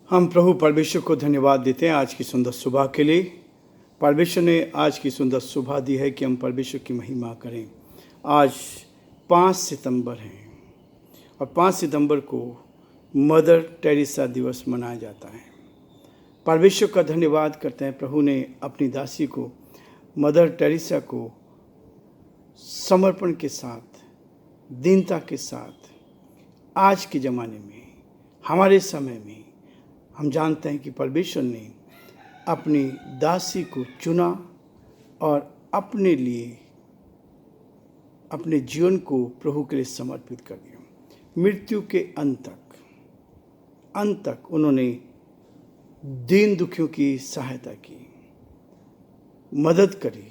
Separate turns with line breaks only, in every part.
हम प्रभु परमेश्वर को धन्यवाद देते हैं आज की सुंदर सुबह के लिए। परमेश्वर ने आज की सुंदर सुबह दी है कि हम परमेश्वर की महिमा करें। आज 5 सितंबर है और 5 सितंबर को मदर टेरेसा दिवस मनाया जाता है। परमेश्वर का धन्यवाद करते हैं, प्रभु ने अपनी दासी को मदर टेरेसा को समर्पण के साथ, दीनता के साथ आज के ज़माने में, हमारे समय में हम जानते हैं कि परमेश्वर ने अपनी दासी को चुना और अपने लिए अपने जीवन को प्रभु के लिए समर्पित कर दिया। मृत्यु के अंत तक उन्होंने दीन दुखियों की सहायता की, मदद करी,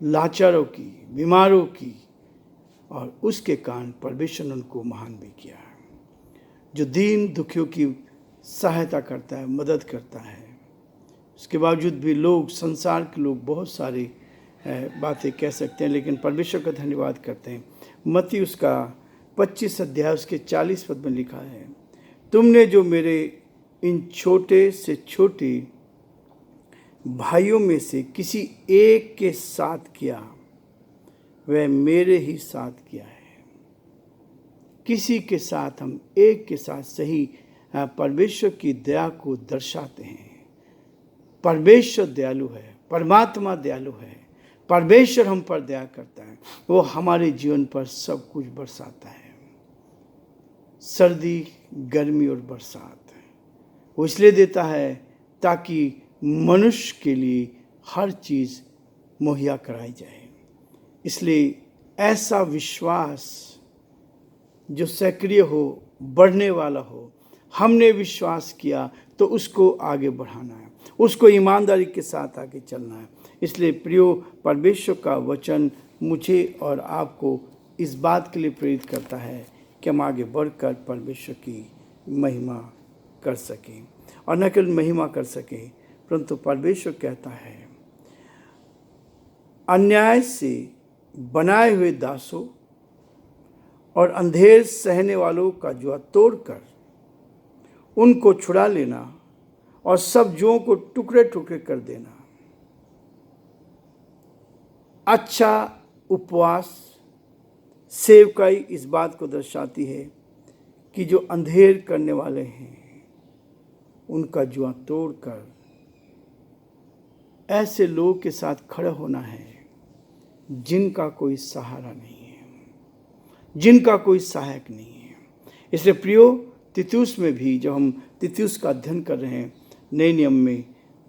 लाचारों की, बीमारों की, और उसके कारण परमेश्वर ने उनको महान भी किया है। जो दीन दुखियों की सहायता करता है, मदद करता है, उसके बावजूद भी लोग, संसार के लोग बहुत सारी बातें कह सकते हैं, लेकिन परमेश्वर का धन्यवाद करते हैं। मत्ती उसका 25 अध्याय उसके 40 पद में लिखा है, तुमने जो मेरे इन छोटे से छोटे भाइयों में से किसी एक के साथ किया, वह मेरे ही साथ किया है। किसी के साथ, हम एक के साथ सही परमेश्वर की दया को दर्शाते हैं। परमेश्वर दयालु है, परमात्मा दयालु है, परमेश्वर हम पर दया करता है, वो हमारे जीवन पर सब कुछ बरसाता है, सर्दी, गर्मी और बरसात। वो इसलिए देता है ताकि मनुष्य के लिए हर चीज़ मुहैया कराई जाए। इसलिए ऐसा विश्वास जो सक्रिय हो, बढ़ने वाला हो, हमने विश्वास किया तो उसको आगे बढ़ाना है, उसको ईमानदारी के साथ आगे चलना है। इसलिए प्रियो, परमेश्वर का वचन मुझे और आपको इस बात के लिए प्रेरित करता है कि हम आगे बढ़कर परमेश्वर की महिमा कर सकें, और न केवल महिमा कर सकें, परंतु परमेश्वर कहता है, अन्याय से बनाए हुए दासों और अंधेर सहने वालों का जुआ तोड़कर उनको छुड़ा लेना और सब जुओं को टुकड़े टुकड़े कर देना। अच्छा उपवास, सेवकाई इस बात को दर्शाती है कि जो अंधेर करने वाले हैं उनका जुआ तोड़कर ऐसे लोगों के साथ खड़ा होना है जिनका कोई सहारा नहीं है, जिनका कोई सहायक नहीं है। इसलिए प्रियो, तीतुस में भी, जब हम तीतुस का अध्ययन कर रहे हैं नए नियम में,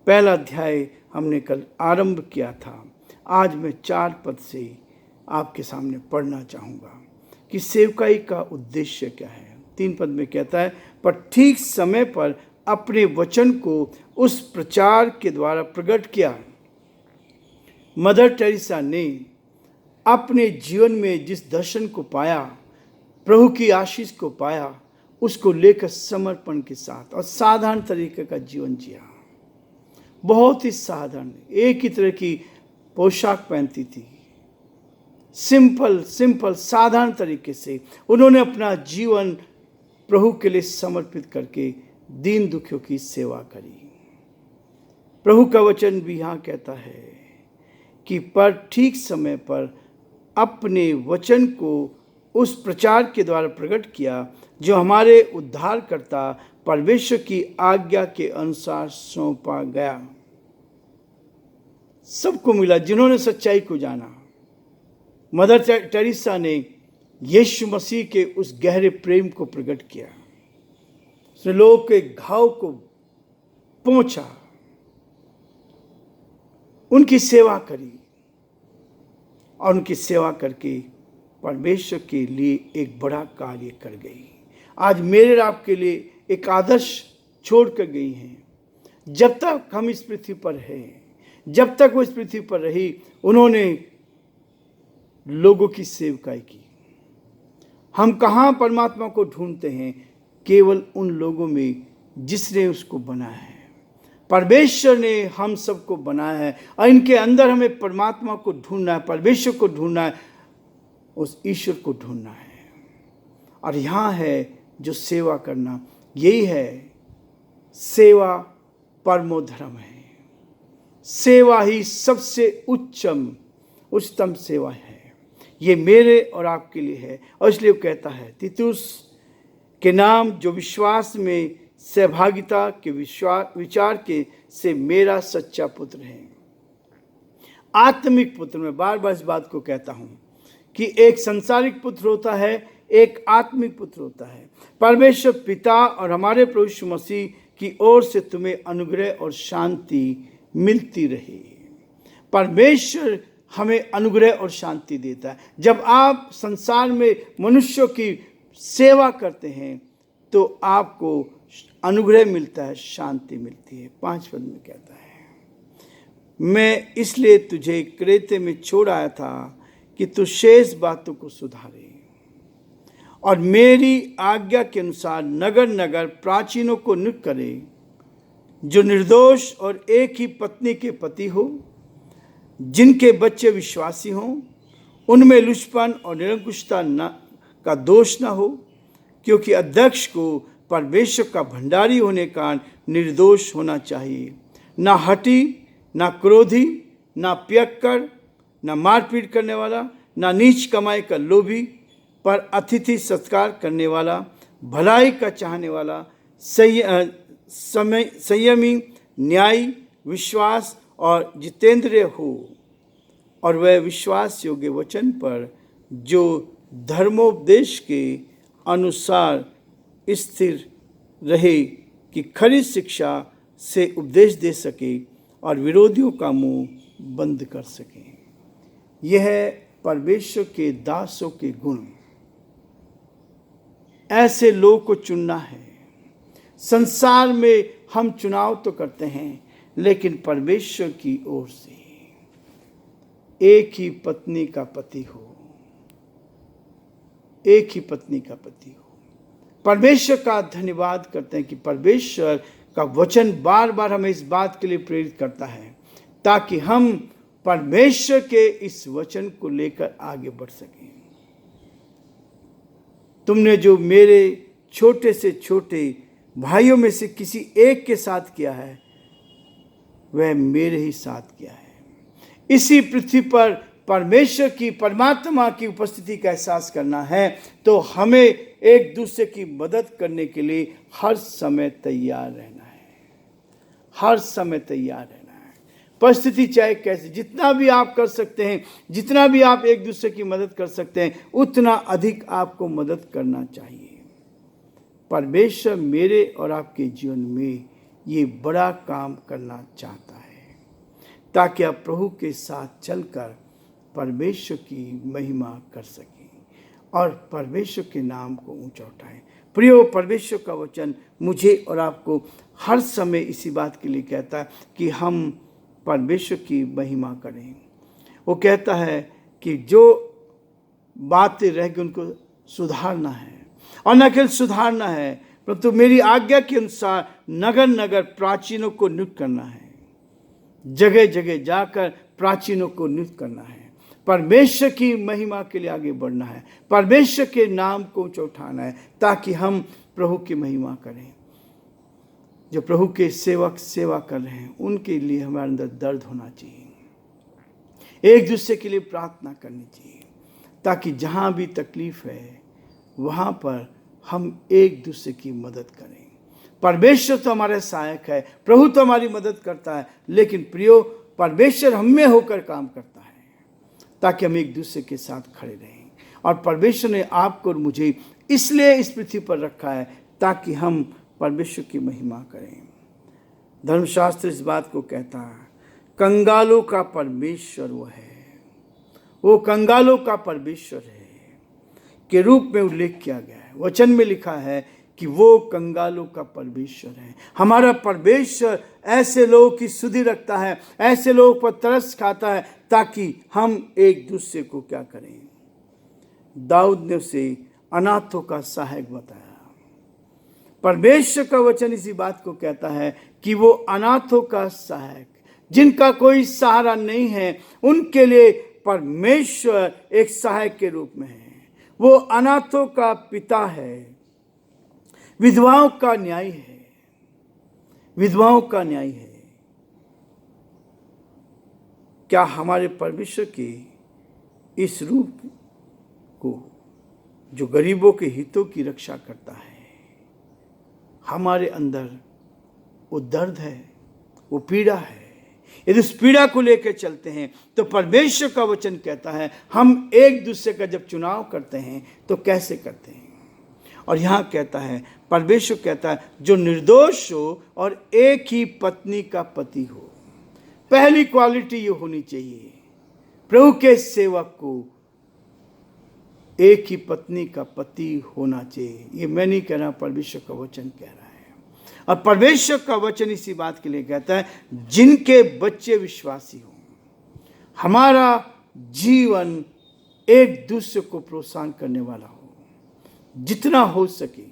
पहला अध्याय हमने कल आरंभ किया था। आज मैं 4 पद से आपके सामने पढ़ना चाहूँगा कि सेवकाई का उद्देश्य क्या है। 3 पद में कहता है, पर ठीक समय पर अपने वचन को उस प्रचार के द्वारा प्रकट किया। मदर टेरेसा ने अपने जीवन में जिस दर्शन को पाया, प्रभु की आशीष को पाया, उसको लेकर समर्पण के साथ और साधारण तरीके का जीवन जिया। बहुत ही साधारण, एक ही तरह की पोशाक पहनती थी, सिंपल साधारण तरीके से उन्होंने अपना जीवन प्रभु के लिए समर्पित करके दीन दुखियों की सेवा करी। प्रभु का वचन भी यहाँ कहता है कि पर ठीक समय पर अपने वचन को उस प्रचार के द्वारा प्रकट किया जो हमारे उद्धारकर्ता परमेश्वर की आज्ञा के अनुसार सौंपा गया। सबको मिला जिन्होंने सच्चाई को जाना। मदर टेरेसा ने यीशु मसीह के उस गहरे प्रेम को प्रकट किया, उसने लोगों के घाव को पहुंचा, उनकी सेवा करी और उनकी सेवा करके परमेश्वर के लिए एक बड़ा कार्य कर गई। आज मेरे और आपके लिए एक आदर्श छोड़ कर गई हैं। जब तक हम इस पृथ्वी पर हैं, जब तक वो इस पृथ्वी पर रही, उन्होंने लोगों की सेवकाई की। हम कहाँ परमात्मा को ढूंढते हैं? केवल उन लोगों में जिसने उसको बनाया है। परमेश्वर ने हम सबको बनाया है और इनके अंदर हमें परमात्मा को ढूंढना है, परमेश्वर को ढूंढना है, उस ईश्वर को ढूंढना है। और यहाँ है जो सेवा करना, यही है सेवा परमो धर्म है। सेवा ही सबसे उच्चतम सेवा है। ये मेरे और आपके लिए है। और इसलिए वो कहता है तीतुस के नाम जो विश्वास में सहभागिता के विचार के से मेरा सच्चा पुत्र है। आत्मिक पुत्र, मैं बार बार इस बात को कहता हूं कि एक संसारिक पुत्र होता है, एक आत्मिक पुत्र होता है। परमेश्वर पिता और हमारे प्रभु यीशु मसीह की ओर से तुम्हें अनुग्रह और शांति मिलती रहे। परमेश्वर हमें अनुग्रह और शांति देता है। जब आप संसार में मनुष्यों की सेवा करते हैं तो आपको अनुग्रह मिलता है, शांति मिलती है। 5 पद में कहता है, मैं इसलिए तुझे क्रेते में छोड़ आया था कि तू शेष बातों को सुधारे और मेरी आज्ञा के अनुसार नगर नगर प्राचीनों को नियुक्त करे, जो निर्दोष और एक ही पत्नी के पति हो, जिनके बच्चे विश्वासी हों, उनमें लुचपन और निरंकुशता का दोष न हो, क्योंकि अध्यक्ष को परमेश्वर का भंडारी होने का निर्दोष होना चाहिए, ना हठी, ना क्रोधी, ना पियक्कड़, ना मारपीट करने वाला, ना नीच कमाई का लोभी, पर अतिथि सत्कार करने वाला, भलाई का चाहने वाला, संयमी, न्यायी, विश्वास और जितेंद्रिय हो, और वह विश्वास योग्य वचन पर जो धर्मोपदेश के अनुसार स्थिर रहे, कि खरी शिक्षा से उपदेश दे सके और विरोधियों का मुंह बंद कर सके। यह परमेश्वर के दासों के गुण। ऐसे लोगों को चुनना है। संसार में हम चुनाव तो करते हैं, लेकिन परमेश्वर की ओर से एक ही पत्नी का पति हो, एक ही पत्नी का पति हो। परमेश्वर का धन्यवाद करते हैं कि परमेश्वर का वचन बार बार हमें इस बात के लिए प्रेरित करता है ताकि हम परमेश्वर के इस वचन को लेकर आगे बढ़ सकें। तुमने जो मेरे छोटे से छोटे भाइयों में से किसी एक के साथ किया है, वह मेरे ही साथ किया है। इसी पृथ्वी पर परमेश्वर की, परमात्मा की उपस्थिति का एहसास करना है तो हमें एक दूसरे की मदद करने के लिए हर समय तैयार रहना है। हर समय तैयार रहना है। परिस्थिति चाहे कैसे, जितना भी आप कर सकते हैं, जितना भी आप एक दूसरे की मदद कर सकते हैं, उतना अधिक आपको मदद करना चाहिए। परमेश्वर मेरे और आपके जीवन में ये बड़ा काम करना चाहता है ताकि आप प्रभु के साथ चलकर परमेश्वर की महिमा कर सकें और परमेश्वर के नाम को ऊंचा उठाएं। प्रियो, परमेश्वर का वचन मुझे और आपको हर समय इसी बात के लिए कहता है कि हम परमेश्वर की महिमा करें। वो कहता है कि जो बातें रह गई उनको सुधारना है, और न केवल सुधारना है परंतु मेरी आज्ञा के अनुसार नगर नगर प्राचीनों को नियुक्त करना है। जगह जगह जाकर प्राचीनों को नियुक्त करना है। परमेश्वर की महिमा के लिए आगे बढ़ना है। परमेश्वर के नाम को ऊंचा उठाना है ताकि हम प्रभु की महिमा करें। जो प्रभु के सेवक सेवा कर रहे हैं उनके लिए हमारे अंदर दर्द होना चाहिए। एक दूसरे के लिए प्रार्थना करनी चाहिए ताकि जहाँ भी तकलीफ है वहाँ पर हम एक दूसरे की मदद करें। परमेश्वर तो हमारे सहायक है, प्रभु तो हमारी मदद करता है, लेकिन प्रियो, परमेश्वर हम में होकर काम करता है ताकि हम एक दूसरे के साथ खड़े रहें। और परमेश्वर ने आपको और मुझे इसलिए इस पृथ्वी पर रखा है ताकि हम परमेश्वर की महिमा करें। धर्मशास्त्र इस बात को कहता है, कंगालों का परमेश्वर वो है, वो कंगालों का परमेश्वर है के रूप में उल्लेख किया गया है। वचन में लिखा है कि वो कंगालों का परमेश्वर है। हमारा परमेश्वर ऐसे लोगों की सुधि रखता है, ऐसे लोगों पर तरस खाता है ताकि हम एक दूसरे को क्या करें। दाऊद ने उसे अनाथों का सहायक बताया। परमेश्वर का वचन इसी बात को कहता है कि वो अनाथों का सहायक, जिनका कोई सहारा नहीं है, उनके लिए परमेश्वर एक सहायक के रूप में है। वो अनाथों का पिता है, विधवाओं का न्यायी है। विधवाओं का न्याय है। क्या हमारे परमेश्वर के इस रूप को, जो गरीबों के हितों की रक्षा करता है, हमारे अंदर वो दर्द है, वो पीड़ा है, यदि उस पीड़ा को लेकर चलते हैं तो परमेश्वर का वचन कहता है हम एक दूसरे का जब चुनाव करते हैं तो कैसे करते हैं। और यहाँ कहता है, परमेश्वर कहता है जो निर्दोष हो और एक ही पत्नी का पति हो। पहली क्वालिटी ये होनी चाहिए, प्रभु के सेवक को एक ही पत्नी का पति होना चाहिए। ये मैं नहीं कह रहा, परमेश्वर का वचन कह रहा है। और परमेश्वर का वचन इसी बात के लिए कहता है जिनके बच्चे विश्वासी हों। हमारा जीवन एक दूसरे को प्रोत्साहन करने वाला हो। जितना हो सके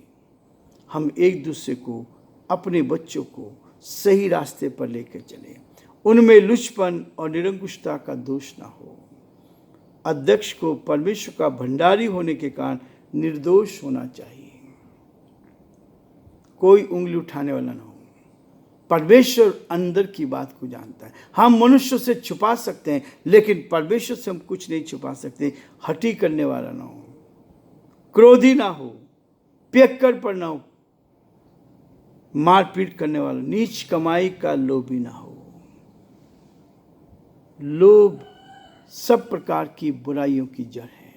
हम एक दूसरे को, अपने बच्चों को सही रास्ते पर लेकर चलें, उनमें लुचपन और निरंकुशता का दोष ना हो। अध्यक्ष को परमेश्वर का भंडारी होने के कारण निर्दोष होना चाहिए, कोई उंगली उठाने वाला ना हो। परमेश्वर अंदर की बात को जानता है। हम मनुष्य से छुपा सकते हैं लेकिन परमेश्वर से हम कुछ नहीं छुपा सकते। हठी करने वाला ना हो, क्रोधी ना हो, पियक्कड़ पर ना हो, मारपीट करने वाला, नीच कमाई का लोभी ना हो। लोभ सब प्रकार की बुराइयों की जड़ है।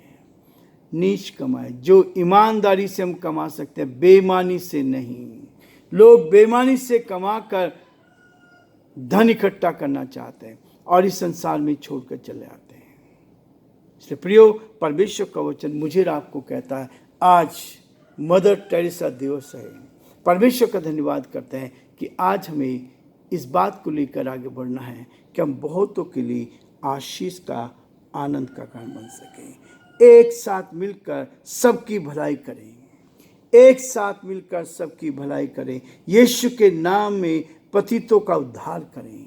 नीच कमाई, जो ईमानदारी से हम कमा सकते हैं, बेईमानी से नहीं। लोग बेईमानी से कमाकर धन इकट्ठा करना चाहते हैं और इस संसार में छोड़कर चले आते हैं। इसलिए प्रियो, परमेश्वर का वचन मुझे और आपको कहता है, आज मदर टेरेसा दिवस है। परमेश्वर का धन्यवाद करते हैं कि आज हमें इस बात को लेकर आगे बढ़ना है कि हम बहुतों के लिए आशीष का, आनंद का कारण बन सकें। एक साथ मिलकर सबकी भलाई करें, एक साथ मिलकर सबकी भलाई करें। यीशु के नाम में पतितों का उद्धार करें,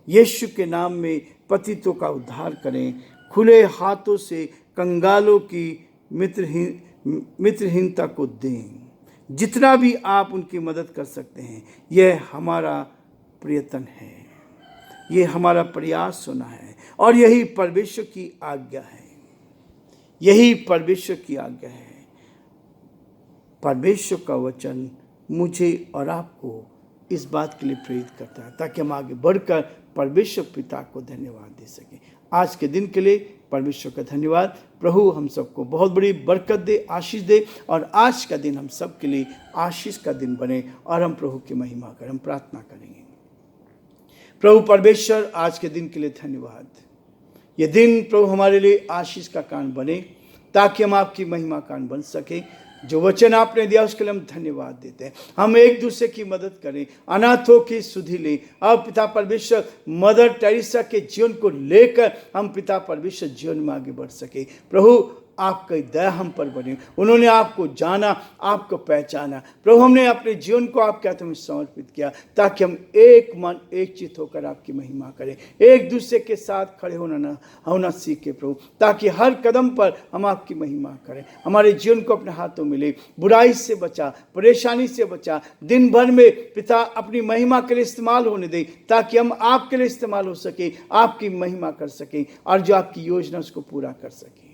यीशु के नाम में पतितों का उद्धार करें। खुले हाथों से कंगालों की मित्रहीनता को दें। जितना भी आप उनकी मदद कर सकते हैं, यह हमारा प्रयत्न है, यह हमारा प्रयास होना है और यही परमेश्वर की आज्ञा है, यही परमेश्वर की आज्ञा है। परमेश्वर का वचन मुझे और आपको इस बात के लिए प्रेरित करता है ताकि हम आगे बढ़कर परमेश्वर पिता को धन्यवाद दे सकें। आज के दिन के लिए परमेश्वर का धन्यवाद। प्रभु हम सबको बहुत बड़ी बरकत दे, आशीष दे और आज का दिन हम सब के लिए आशीष का दिन बने और हम प्रभु की महिमा करें। हम प्रार्थना करेंगे। प्रभु परमेश्वर, आज के दिन के लिए धन्यवाद। ये दिन प्रभु हमारे लिए आशीष का कारण बने ताकि हम आपकी महिमा कारण बन सके। जो वचन आपने दिया उसके लिए हम धन्यवाद देते हैं। हम एक दूसरे की मदद करें, अनाथों की सुधि लें। अब पिता परमेश्वर, मदर टेरेसा के जीवन को लेकर हम पिता परमेश्वर जीवन में आगे बढ़ सके। प्रभु आपकी दया हम पर बने। उन्होंने आपको जाना, आपको पहचाना। प्रभु हमने अपने जीवन को आपके हाथों में समर्पित किया ताकि हम एक मन एक चित्त होकर आपकी महिमा करें, एक दूसरे के साथ खड़े होना सीखे प्रभु, ताकि हर कदम पर हम आपकी महिमा करें। हमारे जीवन को अपने हाथों में ले, बुराई से बचा, परेशानी से बचा। दिन भर में पिता अपनी महिमा के लिए इस्तेमाल होने दे ताकि हम आपके लिए इस्तेमाल हो सके, आपकी महिमा कर सकें और जो आपकी योजना उसको पूरा कर सकें।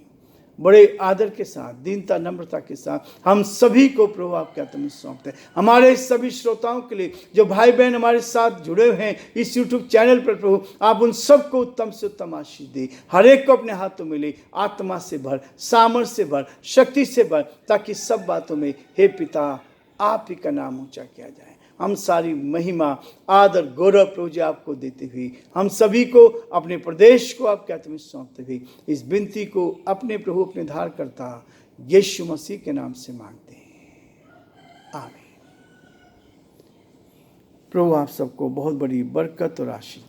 बड़े आदर के साथ, दीनता, नम्रता के साथ हम सभी को प्रभु आपके हाथों में सौंपते हैं। हमारे सभी श्रोताओं के लिए, जो भाई बहन हमारे साथ जुड़े हुए हैं इस यूट्यूब चैनल पर, प्रभु आप उन सबको उत्तम से उत्तम आशीष दे। हर एक को अपने हाथों में ले, आत्मा से भर, सामर्थ से भर, शक्ति से भर, ताकि सब बातों में हे पिता आप ही का नाम ऊंचा किया जाए। हम सारी महिमा, आदर, गौरव प्रभु जी आपको देते हुए हम सभी को, अपने प्रदेश को आपके हाथ में सौंपते हुए इस विनती को अपने प्रभु, अपने धार करता यीशु मसीह के नाम से मांगते हैं, आमीन। प्रभु आप सबको बहुत बड़ी बरकत और आशीष